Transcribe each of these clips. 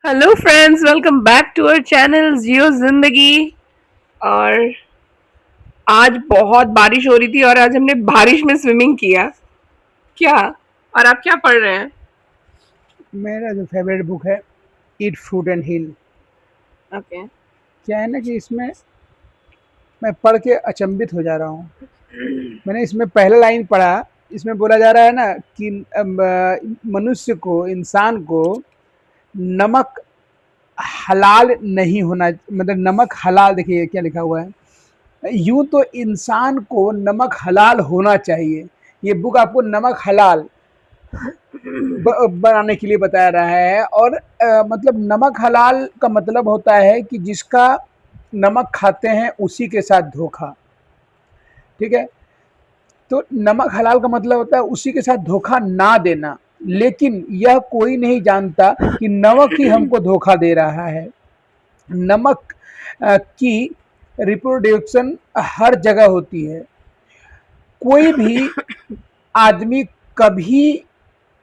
Hello friends, welcome back to our channel Jiyo Zindagi. और आज बहुत बारिश हो रही थी और आज हमने बारिश में स्विमिंग किया। क्या? और आप क्या पढ़ रहे हैं? मेरा जो फेवरेट बुक है eat fruit and heal. Okay. क्या है ना कि इसमें मैं पढ़ के अचंभित हो जा रहा हूँ। मैंने इसमें पहला लाइन पढ़ा। इसमें बोला जा रहा है ना कि मनुष्य को, इंसान को नमक हलाल नहीं होना, मतलब नमक हलाल। देखिए क्या लिखा हुआ है। यूं तो इंसान को नमक हलाल होना चाहिए। ये बुक आपको नमक हलाल बनाने के लिए बताया रहा है। और मतलब नमक हलाल का मतलब होता है कि जिसका नमक खाते हैं उसी के साथ धोखा। ठीक है। तो नमक हलाल का मतलब होता है उसी के साथ धोखा ना देना। लेकिन यह कोई नहीं जानता कि नमक ही हमको धोखा दे रहा है। नमक की रिप्रोडक्शन हर जगह होती है। कोई भी आदमी कभी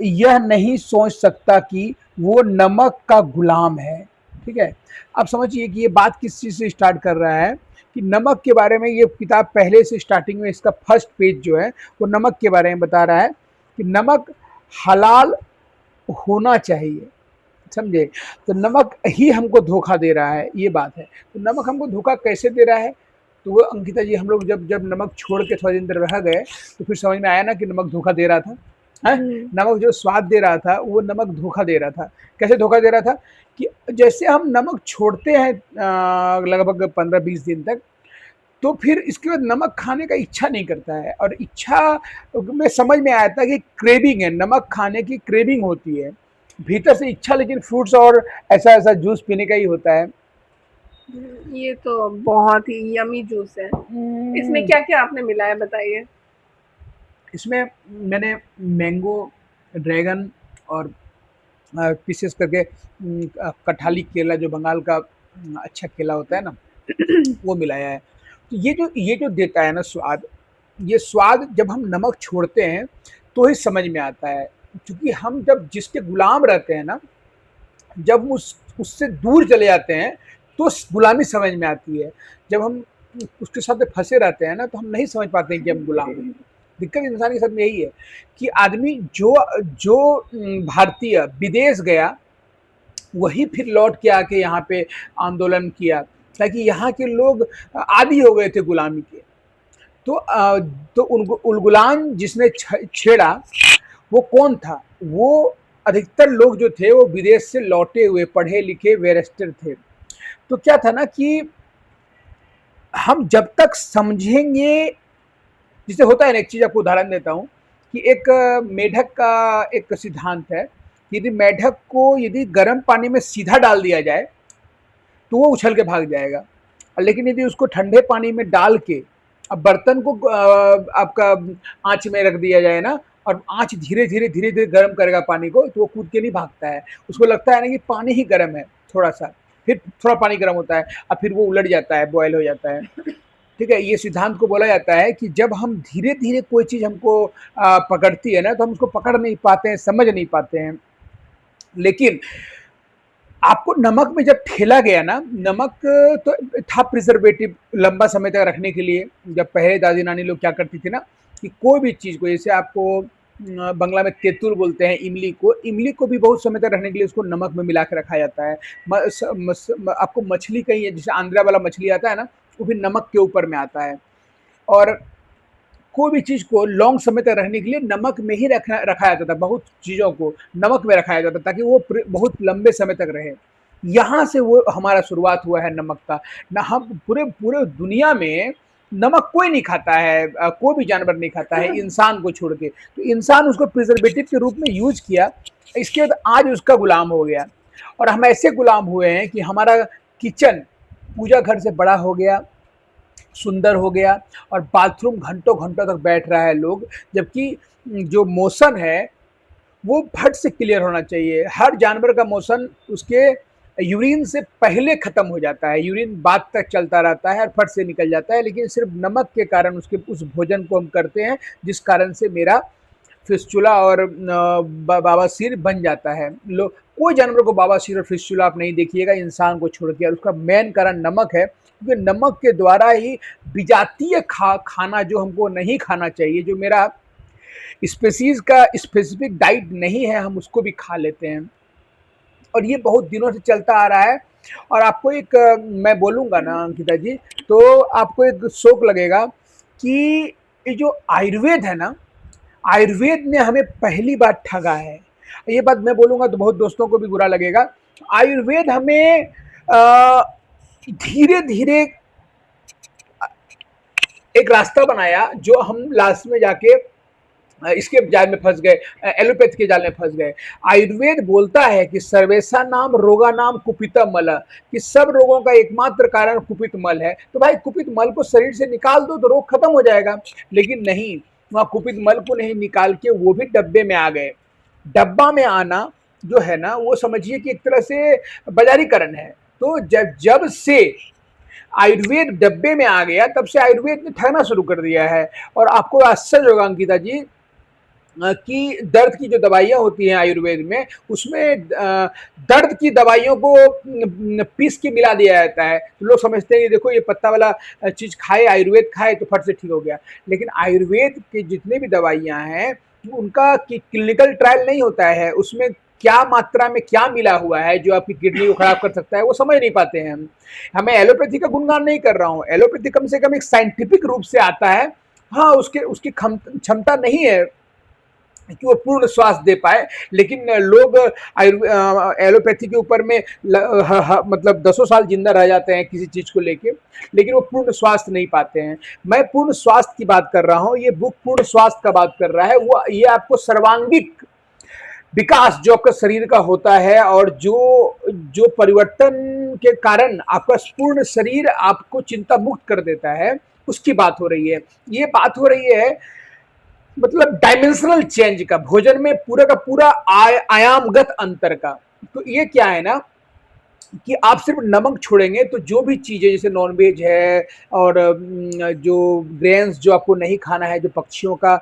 यह नहीं सोच सकता कि वो नमक का गुलाम है। ठीक है। अब समझिए कि ये बात किस चीज़ से स्टार्ट कर रहा है कि नमक के बारे में ये किताब पहले से स्टार्टिंग में इसका फर्स्ट पेज जो है वो नमक के बारे में बता रहा है कि नमक हलाल होना चाहिए। समझे। तो नमक ही हमको धोखा दे रहा है, ये बात है। तो नमक हमको धोखा कैसे दे रहा है? तो वो अंकिता जी, हम लोग जब जब नमक छोड़ के थोड़ा दिन देर रह गए तो फिर समझ में आया ना कि नमक धोखा दे रहा था। है। हम्म। नमक जो स्वाद दे रहा था वो नमक धोखा दे रहा था। कैसे धोखा दे रहा था? कि जैसे हम नमक छोड़ते हैं लगभग 15-20 दिन तक, तो फिर इसके बाद नमक खाने का इच्छा नहीं करता है। और इच्छा में समझ में आया था कि क्रेविंग है, नमक खाने की क्रेविंग होती है भीतर से इच्छा। लेकिन फ्रूट्स और ऐसा ऐसा जूस पीने का ही होता है। ये तो बहुत ही यमी जूस है। इसमें हम्म, क्या क्या आपने मिलाया, बताइए। इसमें मैंने मैंगो, ड्रैगन और पीसेस करके कठाली केला, जो बंगाल का अच्छा केला होता है ना, वो मिलाया है। तो ये जो देता है ना स्वाद, ये स्वाद जब हम नमक छोड़ते हैं तो ही समझ में आता है। क्योंकि हम जब जिसके गुलाम रहते हैं ना, जब उससे दूर चले जाते हैं तो गुलामी समझ में आती है। जब हम उसके साथ फंसे रहते हैं ना तो हम नहीं समझ पाते हैं कि हम गुलाम हैं। दिक्कत इंसान के साथ में यही है कि आदमी जो जो भारतीय विदेश गया वही फिर लौट के आके यहाँ पे आंदोलन किया, ताकि यहाँ के लोग आदी हो गए थे गुलामी के। तो तो उन गुलाम जिसने छेड़ा वो कौन था? वो अधिकतर लोग जो थे वो विदेश से लौटे हुए पढ़े लिखे बैरिस्टर थे। तो क्या था ना कि हम जब तक समझेंगे, जिसे होता है ना, एक चीज आपको उदाहरण देता हूँ कि एक मेढक का एक सिद्धांत है कि यदि मेढक को यदि गर्म पानी में सीधा डाल दिया जाए तो वो उछल के भाग जाएगा। लेकिन यदि उसको ठंडे पानी में डाल के अब बर्तन को आपका आंच में रख दिया जाए ना, और आंच धीरे धीरे गर्म करेगा पानी को, तो वो कूद के नहीं भागता है। उसको लगता है ना कि पानी ही गर्म है थोड़ा सा, फिर थोड़ा पानी गर्म होता है और फिर वो उलट जाता है, बॉयल हो जाता है। ठीक है। ये सिद्धांत को बोला जाता है कि जब हम धीरे धीरे कोई चीज हमको पकड़ती है ना तो हम उसको पकड़ नहीं पाते हैं, समझ नहीं पाते हैं। लेकिन आपको नमक में जब ठेला गया ना, नमक तो था प्रिजर्वेटिव लंबा समय तक रखने के लिए। जब पहले दादी नानी लोग क्या करती थी ना कि कोई भी चीज़ को, जैसे आपको बंगला में तेतुल बोलते हैं, इमली को भी बहुत समय तक रखने के लिए उसको नमक में मिला के रखा जाता है। आपको मछली कहीं है, जैसे आंध्रा वाला मछली आता है ना, वो भी नमक के ऊपर में आता है। और कोई भी चीज़ को लॉन्ग समय तक रखने के लिए नमक में ही रखा जाता था। बहुत चीज़ों को नमक में रखा जाता था ताकि वो बहुत लंबे समय तक रहे। यहाँ से वो हमारा शुरुआत हुआ है नमक का। ना हम पूरे पूरे दुनिया में नमक कोई नहीं खाता है, कोई भी जानवर नहीं खाता है इंसान को छोड़ के। तो इंसान उसको प्रिजर्वेटिव के रूप में यूज किया। इसके बाद आज उसका गुलाम हो गया। और हम ऐसे गुलाम हुए हैं कि हमारा किचन पूजा घर से बड़ा हो गया, सुंदर हो गया, और बाथरूम घंटों घंटों तक बैठ रहा है लोग। जबकि जो मोशन है वो फट से क्लियर होना चाहिए। हर जानवर का मोशन उसके यूरिन से पहले खत्म हो जाता है, यूरिन बाद तक चलता रहता है और फट से निकल जाता है। लेकिन सिर्फ नमक के कारण उसके उस भोजन को हम करते हैं जिस कारण से मेरा फिस्चुला और बवासीर बन जाता है। लोग कोई जानवर को बवासीर और फिस्चुला आप नहीं देखिएगा इंसान को छोड़ के, और उसका मेन कारण नमक है, क्योंकि नमक के द्वारा ही विजातीय खाना जो हमको नहीं खाना चाहिए, जो मेरा स्पेसीज का स्पेसिफिक डाइट नहीं है, हम उसको भी खा लेते हैं, और ये बहुत दिनों से चलता आ रहा है। और आपको एक मैं बोलूँगा ना अंकिता जी, तो आपको एक शौक लगेगा कि ये जो आयुर्वेद है ना, आयुर्वेद ने हमें पहली बार ठगा है। ये बात मैं बोलूँगा तो बहुत दोस्तों को भी बुरा लगेगा। आयुर्वेद हमें धीरे-धीरे एक रास्ता बनाया, जो हम लास्ट में जाके इसके जाल में फंस गए, एलोपैथी के जाल में फंस गए। आयुर्वेद बोलता है कि सर्वेशा नाम रोगा नाम कुपिता मल, कि सब रोगों का एकमात्र कारण कुपित मल है। तो भाई कुपित मल को शरीर से निकाल दो तो रोग खत्म हो जाएगा, लेकिन नहीं, वहाँ कुपित मल को नहीं निकाल के वो भी डब्बे में आ गए। डब्बा में आना जो है ना, वो समझिए कि एक तरह से बाजारीकरण है। तो जब जब से आयुर्वेद डब्बे में आ गया, तब से आयुर्वेद ने ठगना शुरू कर दिया है। और आपको आश्चर्य होगा अंकिता जी, कि दर्द की जो दवाइयाँ होती हैं आयुर्वेद में, उसमें दर्द की दवाइयों को पीस के मिला दिया जाता है। तो लोग समझते हैं कि देखो ये पत्ता वाला चीज़ खाए, आयुर्वेद खाए तो फट से ठीक हो गया। लेकिन आयुर्वेद के जितने भी दवाइयाँ हैं, उनका क्लिनिकल ट्रायल नहीं होता है, उसमें क्या मात्रा में क्या मिला हुआ है जो आपकी किडनी को खराब कर सकता है, वो समझ नहीं पाते हैं हम। हमें एलोपैथी का गुणगान नहीं कर रहा हूँ, एलोपैथी कम से कम एक साइंटिफिक रूप से आता है। हाँ, उसके उसकी क्षमता नहीं है कि वो पूर्ण स्वास्थ्य दे पाए, लेकिन लोग एलोपैथी के ऊपर में मतलब दसों साल जिंदा रह जाते हैं किसी चीज को लेके, लेकिन वो पूर्ण स्वास्थ्य नहीं पाते हैं। मैं पूर्ण स्वास्थ्य की बात कर रहा हूँ, ये बुक पूर्ण स्वास्थ्य का बात कर रहा है। वो ये आपको सर्वांगिक विकास जो आपका शरीर का होता है, और जो जो परिवर्तन के कारण आपका पूर्ण शरीर आपको चिंता मुक्त कर देता है, उसकी बात हो रही है। ये बात हो रही है मतलब डायमेंशनल चेंज का, भोजन में पूरा का पूरा आयामगत अंतर का। तो ये क्या है ना, कि आप सिर्फ नमक छोड़ेंगे तो जो भी चीज़ें जैसे नॉनवेज है, और जो ग्रेन्स जो आपको नहीं खाना है, जो पक्षियों का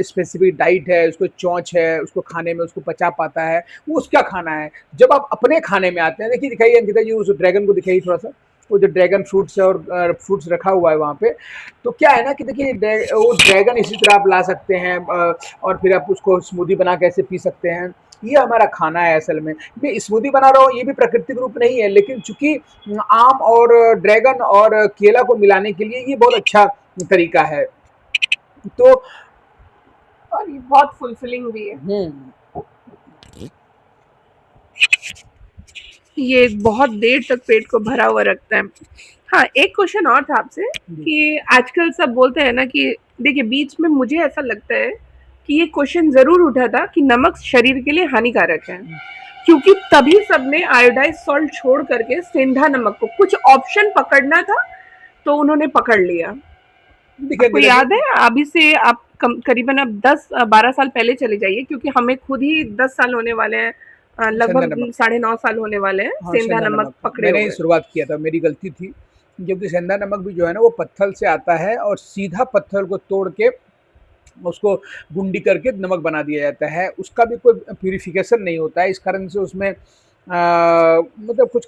स्पेसिफिक डाइट है, उसको चोंच है, उसको खाने में उसको पचा पाता है, वो उसका खाना है। जब आप अपने खाने में आते हैं, देखिए दिखाइए अंकिता जी उस ड्रैगन को दिखाइए थोड़ा सा, वो जो ड्रैगन फ्रूट्स है और फ्रूट्स रखा हुआ है वहाँ पे। तो क्या है ना कि देखिए वो ड्रैगन इसी तरह आप ला सकते हैं, और फिर आप उसको स्मूदी बना के ऐसे पी सकते हैं। ये हमारा खाना है असल में। मैं स्मूदी बना रहा हूँ, ये भी प्राकृतिक रूप नहीं है, लेकिन चूंकि आम और ड्रैगन और केला को मिलाने के लिए ये बहुत अच्छा तरीका है। तो और ये बहुत फुलफिलिंग भी है। ये बहुत देर तक पेट को भरा हुआ रखता है। हाँ, एक क्वेश्चन और था आपसे कि आजकल सब बोलते हैं ना कि देखिए बीच में मुझे ऐसा लगता है कि ये क्वेश्चन ज़रूर उठा था कि नमक शरीर के लिए हानिकारक है, क्योंकि तभी सबने आयोडाइज़ सॉल्ट छोड़ करके सेंधा नमक को कुछ ऑप्शन पकड़ना था, तो उन्होंने पकड़ लिया। आपको याद है अभी से आप करीबन अब 10-12 साल पहले चले जाइए, क्योंकि हमें खुद ही 10 साल होने वाले हैं, लगभग 9.5 साल होने वाले हैं सेंधा नमक पकड़े मैंने ही हुए। शुरुआत किया था, मेरी गलती थी, क्योंकि सेंधा नमक भी जो है ना वो पत्थर से आता है, और सीधा पत्थर को तोड़ के उसको गुंडी करके नमक बना दिया जाता है। उसका भी कोई प्यूरिफिकेशन नहीं होता है, इस कारण से उसमें मतलब कुछ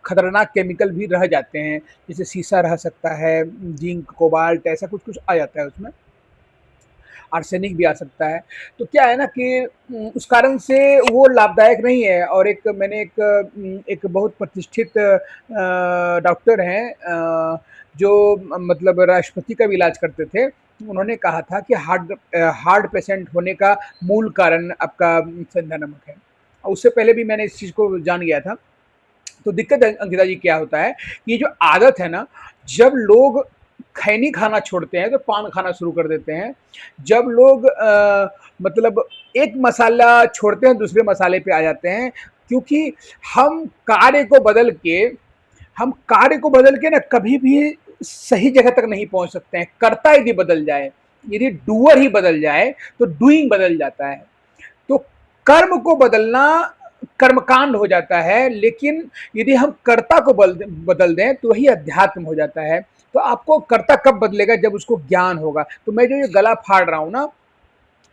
खतरनाक केमिकल भी रह जाते हैं, जैसे शीशा रह सकता है, जिंक, कोबाल्ट, ऐसा कुछ कुछ आ जाता है उसमें, आर्सेनिक भी आ सकता है। तो क्या है ना कि उस कारण से वो लाभदायक नहीं है। और एक मैंने एक बहुत प्रतिष्ठित डॉक्टर हैं, जो मतलब राष्ट्रपति का भी इलाज करते थे, उन्होंने कहा था कि हार्ट पेशेंट होने का मूल कारण आपका सेंधा नमक है। और उससे पहले भी मैंने इस चीज़ को जान गया था। तो दिक्कत अंकिता जी क्या होता है, ये जो आदत है ना, जब लोग खैनी खाना छोड़ते हैं तो पान खाना शुरू कर देते हैं। जब लोग मतलब एक मसाला छोड़ते हैं दूसरे मसाले पे आ जाते हैं, क्योंकि हम कार्य को बदल के ना कभी भी सही जगह तक नहीं पहुंच सकते हैं। कर्ता यदि बदल जाए, यदि डूअर ही बदल जाए, तो डूइंग बदल जाता है। तो कर्म को बदलना कर्मकांड हो जाता है, लेकिन यदि हम कर्ता को बदल दें तो वही अध्यात्म हो जाता है। तो आपको कर्ता कब बदलेगा, जब उसको ज्ञान होगा। तो मैं जो ये गला फाड़ रहा हूँ ना,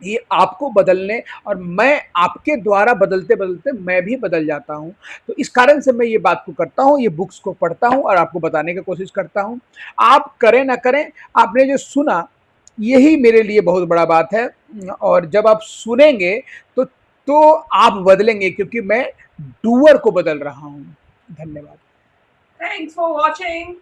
ये आपको बदलने और मैं आपके द्वारा बदलते-बदलते मैं भी बदल जाता हूँ। तो इस कारण से मैं ये बात को करता हूँ, ये बुक्स को पढ़ता हूँ और आपको बताने की कोशिश करता हूँ। आप करें ना करें, आपने जो सुना, यही मेरे लिए बहुत बड़ा बात है। और जब आप सुनेंगे तो आप बदलेंगे, क्योंकि मैं डूअर को बदल रहा हूँ। धन्यवाद। Thanks for watching.